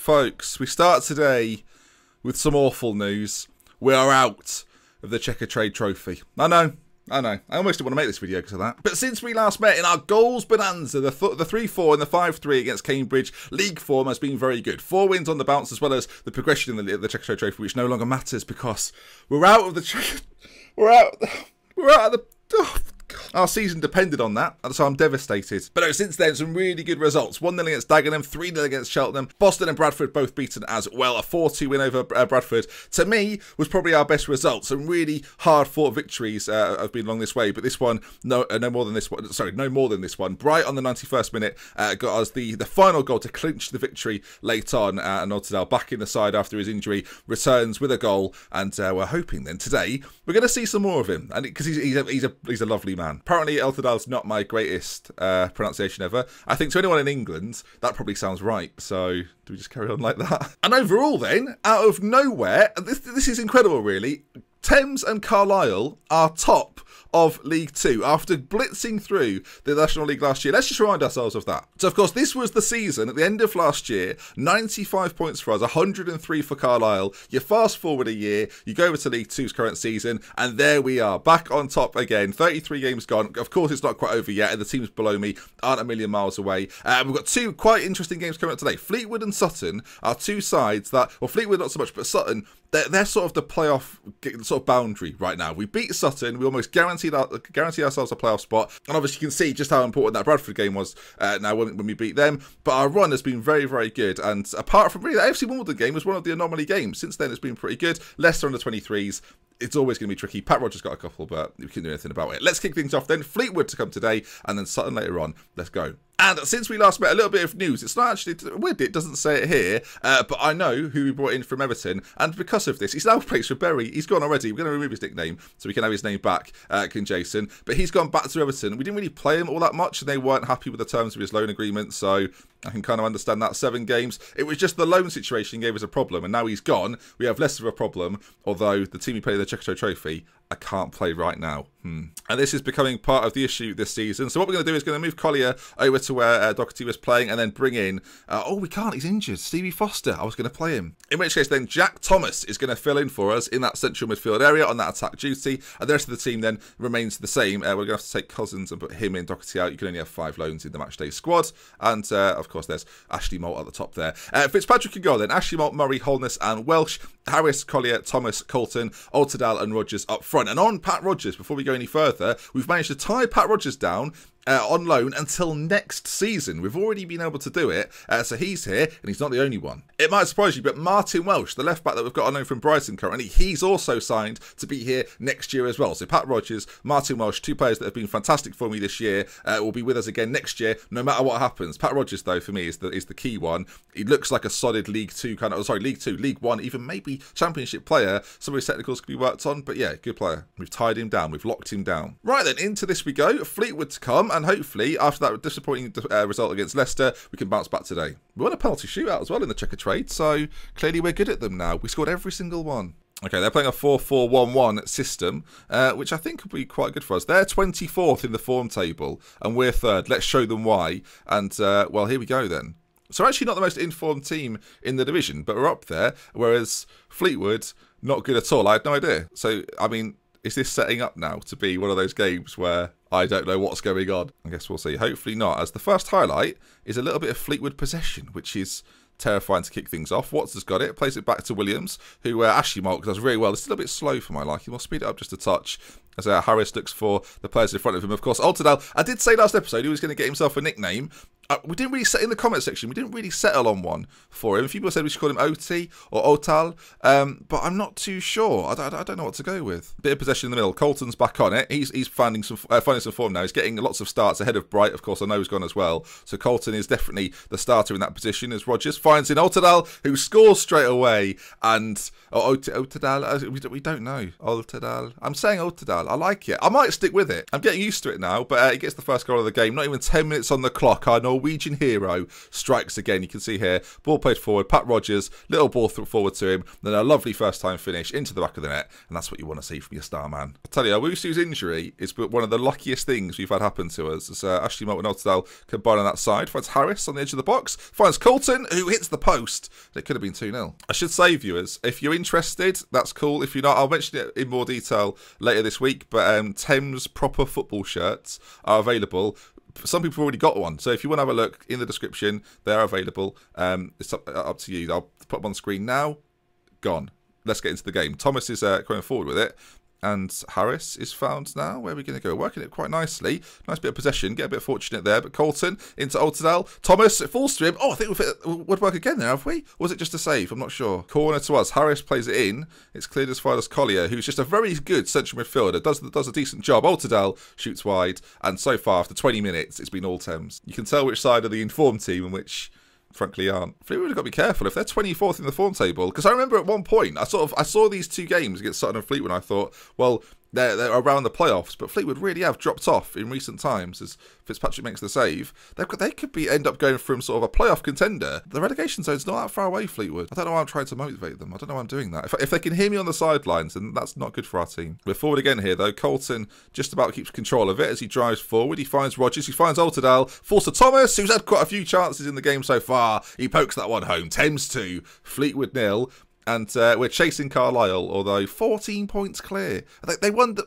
Folks, we start today with some awful news. We are out of the Checker Trade Trophy. I know. I almost didn't want to make this video because of that. But since we last met in our goals bonanza, the 3-4 and the 5-3 against Cambridge, league form has been very good. 4 wins on the bounce, as well as the progression in the Checker Trade Trophy, which no longer matters because we're out of the we're out of the. Oh, our season depended on that, so I'm devastated. But no, since then, some really good results. 1-0 against Dagenham, 3-0 against Cheltenham. Boston and Bradford both beaten as well. A 4-2 win over Bradford, to me, was probably our best result. Some really hard-fought victories have been along this way, but this one, no more than this one. Sorry, no more than this one. Bright on the 91st minute got us the final goal to clinch the victory late on, and Otterdale back in the side after his injury, returns with a goal, and we're hoping then today we're going to see some more of him, and because he's a lovely man. Apparently, Otterdale's not my greatest pronunciation ever. I think to anyone in England, that probably sounds right. So, do we just carry on like that? And overall then, out of nowhere, this is incredible really, Thames and Carlisle are top of League 2 after blitzing through the National League last year. Let's just remind ourselves of that. So, of course, this was the season at the end of last year. 95 points for us, 103 for Carlisle. You fast forward a year, you go over to League 2's current season, and there we are, back on top again. 33 games gone. Of course, it's not quite over yet, and the teams below me aren't a million miles away. We've got 2 quite interesting games coming up today. Fleetwood and Sutton are 2 sides that, well, Fleetwood not so much, but Sutton, they're sort of the playoff sort of boundary right now. We beat Sutton, we almost guarantee ourselves a playoff spot, and obviously you can see just how important that Bradford game was now when we beat them. But our run has been very, very good, and apart from really, the AFC Wimbledon game was one of the anomaly games. Since then, it's been pretty good. Leicester under 23s. It's always going to be tricky. Pat Rogers got a couple, but we can't do anything about it. Let's kick things off then. Fleetwood to come today, and then Sutton later on. Let's go. And since we last met, a little bit of news. It's not actually weird, it doesn't say it here, but I know who we brought in from Everton, and because of this, he's now plays for Bury. He's gone already. We're going to remove his nickname so we can have his name back, King Jason. But he's gone back to Everton. We didn't really play him all that much, and they weren't happy with the terms of his loan agreement, so I can kind of understand that. 7 games. It was just the loan situation gave us a problem, and now he's gone. We have less of a problem, although the team we play the Checker Trade Trophy, I can't play right now. And this is becoming part of the issue this season. So what we're going to do is going to move Collier over to where Doherty was playing, and then bring in... oh, we can't. He's injured. Stevie Foster. I was going to play him. In which case, then, Jack Thomas is going to fill in for us in that central midfield area on that attack duty. And the rest of the team then remains the same. We're going to have to take Cousins and put him in, Doherty out. You can only have 5 loans in the matchday squad. And, of course, there's Ashley Moult at the top there. Fitzpatrick can go then. Ashley Moult, Murray, Holness and Welsh. Harris, Collier, Thomas, Colton, Otterdale and Rogers up front. And on Pat Rogers, before we go any further, we've managed to tie Pat Rogers down on loan until next season. We've already been able to do it, so he's here, and he's not the only one. It might surprise you, but Martin Welsh, the left back that we've got on loan from Brighton currently, he's also signed to be here next year as well. So Pat Rogers, Martin Welsh, 2 players that have been fantastic for me this year, will be with us again next year, no matter what happens. Pat Rogers, though, for me is the key one. He looks like a solid League 2 kind of, League 2, League 1, even maybe Championship player. Some of his technicals could be worked on, but yeah, good player. We've tied him down, we've locked him down. Right then, into this we go. Fleetwood to come, and hopefully after that disappointing result against Leicester, we can bounce back today. We won a penalty shootout as well in the Checker Trade, so clearly we're good at them now. We scored every single one. Okay, they're playing a 4-4-1-1 system, which I think will be quite good for us. They're 24th in the form table, and we're 3rd. Let's show them why. And, well, here we go then. So actually not the most informed team in the division, but we're up there, whereas Fleetwood, not good at all. I had no idea. So, I mean, is this setting up now to be one of those games where I don't know what's going on? I guess we'll see. Hopefully not, as the first highlight is a little bit of Fleetwood possession, which is terrifying to kick things off. Watts has got it, plays it back to Williams, who Ashley Moult does really well. It's still a bit slow for my liking. We'll speed it up just a touch as Harris looks for the players in front of him. Of course, Otterdale, I did say last episode he was going to get himself a nickname. We didn't really set in the comment section. We didn't really settle on one for him. A few people said we should call him OT or Otal, but I'm not too sure. I don't know what to go with. Bit of possession in the middle. Colton's back on it. He's finding some form now. He's getting lots of starts ahead of Bright. Of course, I know he's gone as well. So Colton is definitely the starter in that position as Rogers finds in Otterdale, who scores straight away. And Otterdale, we don't know. Otterdale. I'm saying Otterdale. I like it. I might stick with it. I'm getting used to it now, but he gets the first goal of the game. Not even 10 minutes on the clock. Our Norwegian hero strikes again. You can see here, ball played forward, Pat Rogers, little ball forward to him, then a lovely first-time finish into the back of the net, and that's what you want to see from your star man. I tell you, Owusu's injury is one of the luckiest things we've had happen to us. As Ashley Moulton-Oldstall combined on that side, finds Harris on the edge of the box, finds Colton, who hits the post. It could have been 2-0. I should say, viewers, if you're interested, that's cool. If you're not, I'll mention it in more detail later this week, but Thames proper football shirts are available. Some people have already got one, so if you want to have a look in the description, they are available. It's up to you. I'll put them on screen now. Gone. Let's get into the game. Thomas is going forward with it, and Harris is found now. Where are we going to go? Working it quite nicely. Nice bit of possession. Get a bit fortunate there, but Colton into Oldstall. Thomas, it falls to him. Oh, I think would work again there, have we? Or was it just a save? I'm not sure. Corner to us. Harris plays it in. It's cleared as far as Collier, who's just a very good central midfielder. Does a decent job. Oldstall shoots wide, and so far, after 20 minutes, it's been all Thames. You can tell which side of the informed team and which frankly aren't. Fleetwood have got to be careful if they're 24th in the form table, because I remember at one point I saw these two games against Sutton and Fleetwood and I thought, well, they're around the playoffs, but Fleetwood really have dropped off in recent times as Fitzpatrick makes the save. They could end up going from sort of a playoff contender. The relegation zone's not that far away, Fleetwood. I don't know why I'm trying to motivate them. I don't know why I'm doing that. If they can hear me on the sidelines, then that's not good for our team. We're forward again here, though. Colton just about keeps control of it as he drives forward. He finds Rogers. He finds Oldstall. Falls to Thomas, who's had quite a few chances in the game so far. He pokes that one home. Thames 2, Fleetwood 0. And we're chasing Carlisle, although 14 points clear. They won,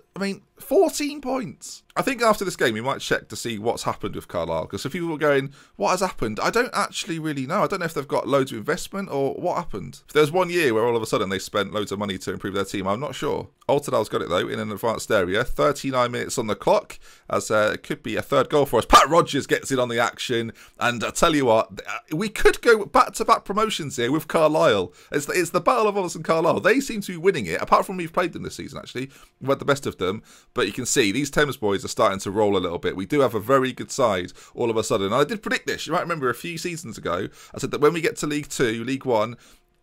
14 points. I think after this game, we might check to see what's happened with Carlisle. Because if people were going, what has happened? I don't actually really know. I don't know if they've got loads of investment or what happened. If there's 1 year where all of a sudden they spent loads of money to improve their team, I'm not sure. Oldstall's got it, though, in an advanced area. 39 minutes on the clock, as it could be a third goal for us. Pat Rogers gets in on the action. And I tell you what, we could go back-to-back promotions here with Carlisle. It's the battle of us and Carlisle. They seem to be winning it, apart from we've played them this season, actually. We've had the best of them. But you can see these Thames boys are starting to roll a little bit. We do have a very good side all of a sudden. And I did predict this. You might remember a few seasons ago, I said that when we get to League 2, League 1,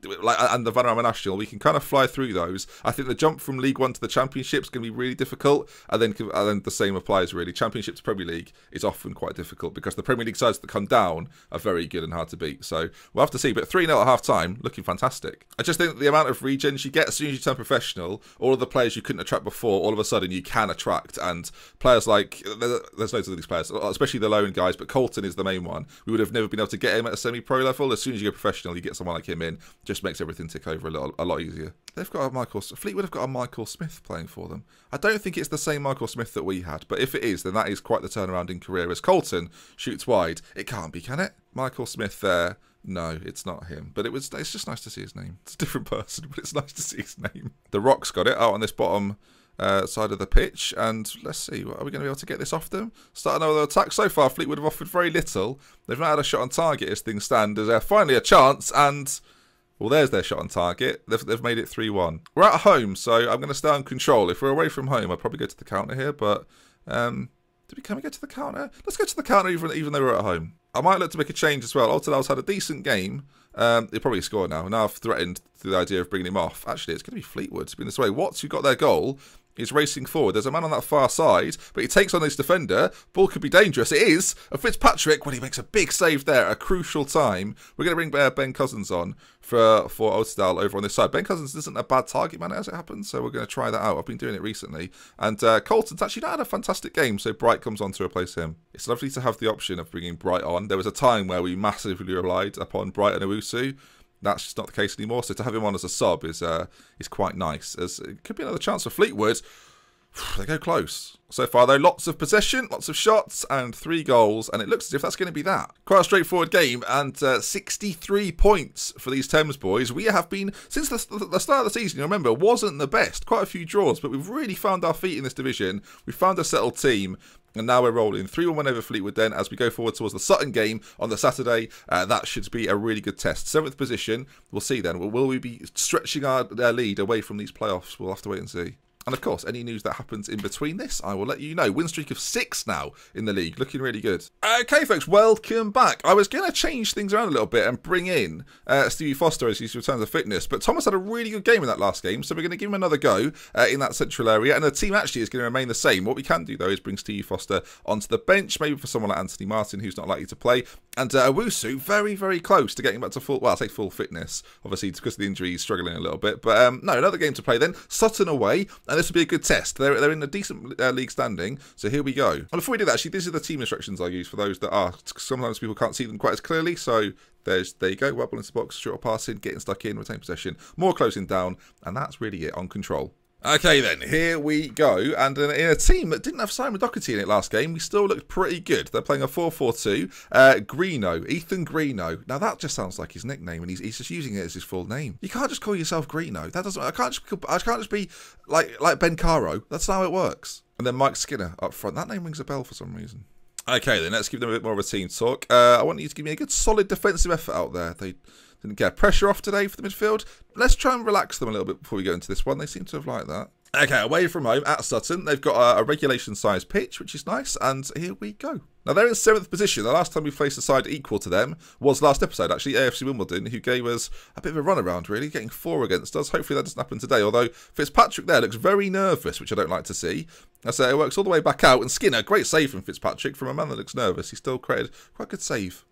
and the Vanarama National, we can kind of fly through those. I think the jump from League 1 to the Championship is going to be really difficult, and then the same applies really. Championship to Premier League is often quite difficult because the Premier League sides that come down are very good and hard to beat. So we'll have to see. But 3-0 at half time, looking fantastic. I just think that the amount of regens you get as soon as you turn professional, all of the players you couldn't attract before, all of a sudden you can attract. And players like, there's loads of these players, especially the low end guys, but Colton is the main one. We would have never been able to get him at a semi-pro level. As soon as you go professional, you get someone like him in. Just makes everything tick over a lot easier. They've got Fleetwood have got a Michael Smith playing for them. I don't think it's the same Michael Smith that we had, but if it is, then that is quite the turnaround in career. As Colton shoots wide, it can't be, can it? Michael Smith there. No, it's not him. But it's just nice to see his name. It's a different person, but it's nice to see his name. The Rock's got it out on this bottom side of the pitch, and let's see, are we going to be able to get this off them? Start another attack. So far, Fleetwood have offered very little. They've not had a shot on target as things stand. There's finally a chance, and well, there's their shot on target. They've made it 3-1. We're at home, so I'm going to stay on control. If we're away from home, I'd probably go to the counter here, but can we go to the counter? Let's go to the counter even though we're at home. I might look to make a change as well. Oldstall's had a decent game. He'll probably score now. Now I've threatened the idea of bringing him off. Actually, it's going to be Fleetwood. It's been this way. Watts, who got their goal, is racing forward. There's a man on that far side, but he takes on this defender. Ball could be dangerous. It is. And Fitzpatrick, when he makes a big save there at a crucial time. We're going to bring Ben Cousins on for Oldstall over on this side. Ben Cousins isn't a bad target man as it happens, so we're going to try that out. I've been doing it recently. And Colton's actually not had a fantastic game, so Bright comes on to replace him. It's lovely to have the option of bringing Bright on. There was a time where we massively relied upon Bright and Owusu. That's just not the case anymore. So to have him on as a sub is quite nice. As it could be another chance for Fleetwood. They go close. So far, though, lots of possession, lots of shots, and 3 goals. And it looks as if that's going to be that. Quite a straightforward game, and 63 points for these Thames boys. We have been, since the start of the season, you remember, wasn't the best. Quite a few draws, but we've really found our feet in this division. We've found a settled team. And now we're rolling 3-1 win over Fleetwood then as we go forward towards the Sutton game on the Saturday. That should be a really good test. 7th position. We'll see then. Will we be stretching our lead away from these playoffs? We'll have to wait and see. And of course, any news that happens in between this, I will let you know. Win streak of 6 now in the league, looking really good. Okay, folks, welcome back. I was going to change things around a little bit and bring in Stevie Foster as he returns to fitness, but Thomas had a really good game in that last game, so we're going to give him another go in that central area, and the team actually is going to remain the same. What we can do, though, is bring Stevie Foster onto the bench, maybe for someone like Anthony Martin, who's not likely to play, and Owusu, very, very close to getting back to full, well, I'll say full fitness, obviously, because of the injury, he's struggling a little bit, but no, another game to play then. Sutton away, and this will be a good test. They're in a decent league standing, so here we go. And before we do that, actually, these are the team instructions I use for those that are, sometimes people can't see them quite as clearly, so there you go, well ball into the box, short passing, getting stuck in, retain possession, more closing down, and that's really it on control. Okay then, here we go, and in a team that didn't have Simon Doherty in it last game, we still looked pretty good. They're playing a 4-4-2, Greeno, Ethan Greeno. Now that just sounds like his nickname, and he's just using it as his full name. You can't just call yourself Greeno. That doesn't. I can't just be like Ben Caro. That's not how it works. And then Mike Skinner up front. That name rings a bell for some reason. Okay then, let's give them a bit more of a team talk. I want you to give me a good solid defensive effort out there. They didn't get pressure off today for the midfield. Let's try and relax them a little bit before we go into this one. They seem to have liked that. Okay, away from home at Sutton. They've got a regulation-sized pitch, which is nice, and here we go. Now, they're in 7th position. The last time we faced a side equal to them was last episode, actually, AFC Wimbledon, who gave us a bit of a runaround, really, getting 4 against us. Hopefully that doesn't happen today, although Fitzpatrick there looks very nervous, which I don't like to see. I say it works all the way back out, and Skinner, great save from Fitzpatrick. From a man that looks nervous, he still created quite a good save,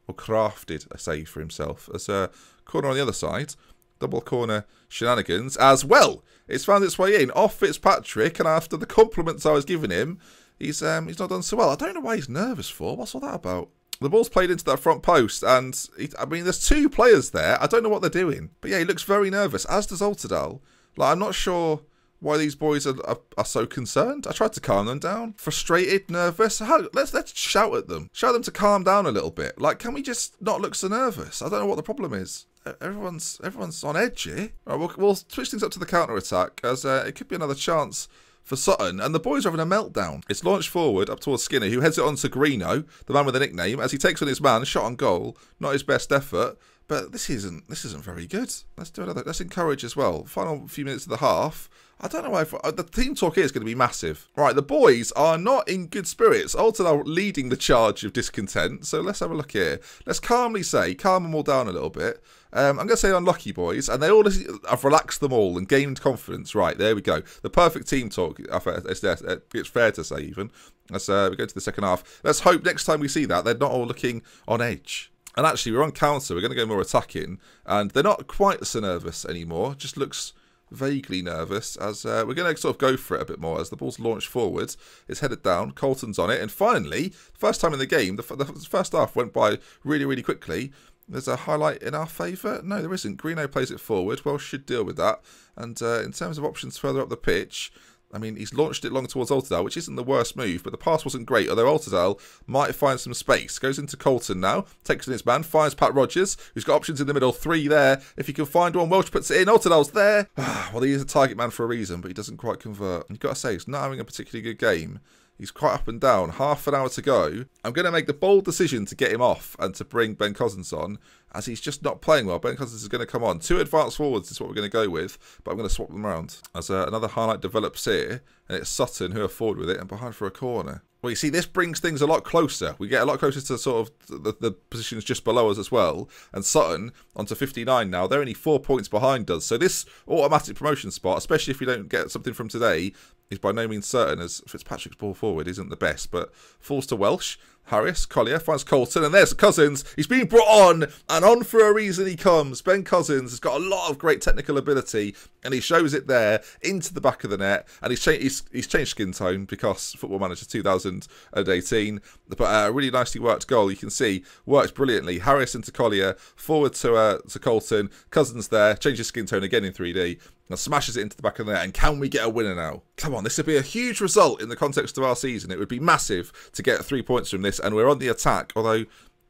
or crafted a save for himself. As a corner on the other side, double corner shenanigans as well. It's found its way in off Fitzpatrick, and after the compliments I was giving him, he's not done so well. I don't know why he's nervous for. What's all that about? The ball's played into that front post, and I mean, there's 2 players there. I don't know what they're doing, but yeah, he looks very nervous. As does Altidal. Like, I'm not sure why these boys are so concerned. I tried to calm them down. Frustrated, nervous. Let's shout at them. Shout them to calm down a little bit. Like, can we just not look so nervous? I don't know what the problem is. Everyone's on edge here. Right, we'll switch things up to the counter-attack, as it could be another chance for Sutton, and the boys are having a meltdown. It's launched forward up towards Skinner, who heads it on to Greeno, the man with the nickname, as he takes on his man, shot on goal. Not his best effort, but this isn't very good. Let's do another. Let's encourage as well. Final few minutes of the half. I don't know why. The team talk here is going to be massive. Right, the boys are not in good spirits. Altidal leading the charge of discontent. So let's have a look here. Let's calm them all down a little bit. I'm going to say unlucky boys, and I've relaxed them all and gained confidence. Right, there we go. The perfect team talk. It's fair to say even. As we go to the second half. Let's hope next time we see that they're not all looking on edge. And actually, we're on counter. We're going to go more attacking, and they're not quite so nervous anymore. Just looks vaguely nervous, as we're going to sort of go for it a bit more as the ball's launched forward. It's headed down. Colton's on it, and finally, first time in the game, the first half went by really, really quickly. There's a highlight in our favour? No, there isn't. Greeno plays it forward. Welsh should deal with that. And in terms of options further up the pitch, I mean, he's launched it long towards Altidal, which isn't the worst move, but the pass wasn't great, although Altidal might find some space. Goes into Colton now, takes in his man, finds Pat Rogers, who's got options in the middle, 3 there. If he can find one, Welsh puts it in. Altidal's there. Well, he is a target man for a reason, but he doesn't quite convert. You've got to say, he's not having a particularly good game. He's quite up and down. Half an hour to go. I'm going to make the bold decision to get him off and to bring Ben Cousins on, as he's just not playing well. Ben Cousins is going to come on. 2 advanced forwards is what we're going to go with, but I'm going to swap them around. As another highlight develops here, and it's Sutton who are forward with it and behind for a corner. Well, you see, this brings things a lot closer. We get a lot closer to sort of the positions just below us as well. And Sutton, onto 59 now. They're only 4 points behind us. So this automatic promotion spot, especially if we don't get something from today, is by no means certain, as Fitzpatrick's ball forward isn't the best. But falls to Welsh. Harris, Collier, finds Colton, and there's Cousins. He's being brought on, and on for a reason he comes. Ben Cousins has got a lot of great technical ability, and he shows it there into the back of the net. And he's changed skin tone because Football Manager 2018. But a really nicely worked goal, you can see, works brilliantly. Harris into Collier, forward to Colton. Cousins there, changes skin tone again in 3D. Now smashes it into the back of the net, and can we get a winner now? Come on, this would be a huge result in the context of our season. It would be massive to get 3 points from this, and we're on the attack, although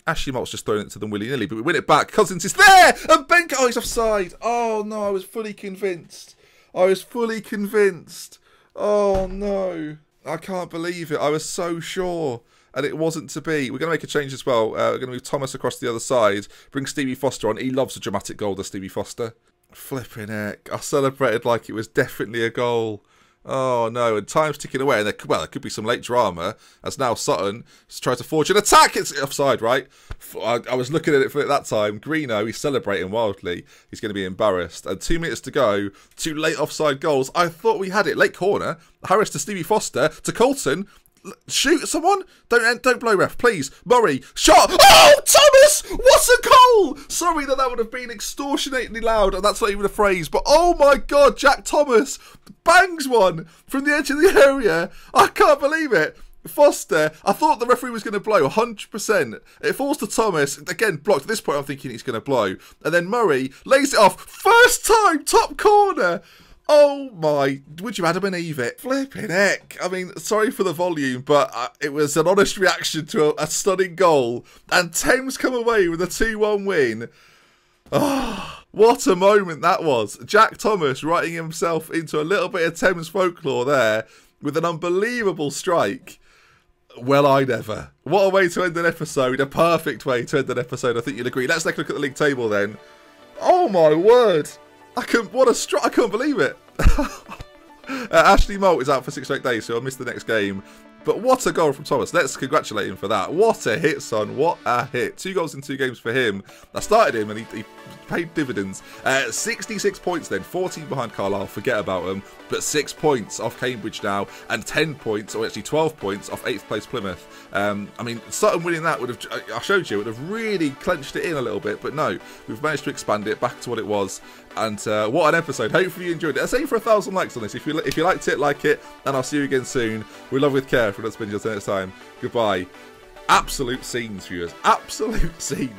Ashley Malt's just throwing it to them willy-nilly, but we win it back. Cousins is there, and Ben... Oh, he's offside. Oh, no, I was fully convinced. Oh, no. I can't believe it. I was so sure, and it wasn't to be. We're going to make a change as well. We're going to move Thomas across the other side, bring Stevie Foster on. He loves a dramatic goal, does Stevie Foster. Flipping heck. I celebrated like it was definitely a goal. Oh no, and time's ticking away, and there could be some late drama, as now Sutton tries to forge an attack. It's offside, right? I was looking at it for that time. Greeno, he's celebrating wildly. He's going to be embarrassed. And 2 minutes to go, 2 late offside goals. I thought we had it. Late corner, Harris to Stevie Foster, to Colton. Shoot someone! Don't blow, ref, please. Murray, shot! Oh, Thomas! What a goal! Sorry that would have been extortionately loud, and that's not even a phrase, but oh my God, Jack Thomas bangs one from the edge of the area. I can't believe it. Foster, I thought the referee was going to blow 100%. It falls to Thomas, again blocked. At this point I'm thinking he's going to blow. And then Murray lays it off. First time, top corner. Oh my, would you Adam and Eve it? Flipping heck. I mean, sorry for the volume, but it was an honest reaction to a stunning goal. And Thames come away with a 2-1 win. Oh, what a moment that was. Jack Thomas writing himself into a little bit of Thames folklore there with an unbelievable strike. Well, I never. What a way to end an episode. A perfect way to end an episode, I think you'll agree. Let's take a look at the league table then. Oh my word. I couldn't believe it. Ashley Moult is out for 6 straight days, so I'll miss the next game. But what a goal from Thomas. Let's congratulate him for that. What a hit, son. What a hit. 2 goals in 2 games for him. I started him and he paid dividends. 66 points then. 14 behind Carlisle. Forget about him. But 6 points off Cambridge now. And 10 points, or actually 12 points off 8th place Plymouth. I mean, Sutton winning that would have, I showed you, would have really clenched it in a little bit. But no, we've managed to expand it back to what it was. And what an episode. Hopefully you enjoyed it. Let's aim for 1,000 likes on this. If you liked it, like it. And I'll see you again soon. We love with care. For not spending your next time. Goodbye. Absolute scenes, viewers. Absolute scenes.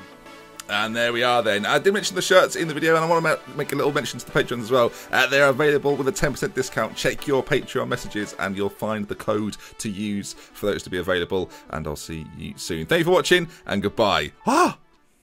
And there we are then. I did mention the shirts in the video, and I want to make a little mention to the Patreons as well. They're available with a 10% discount. Check your Patreon messages and you'll find the code to use for those to be available. And I'll see you soon. Thank you for watching and goodbye.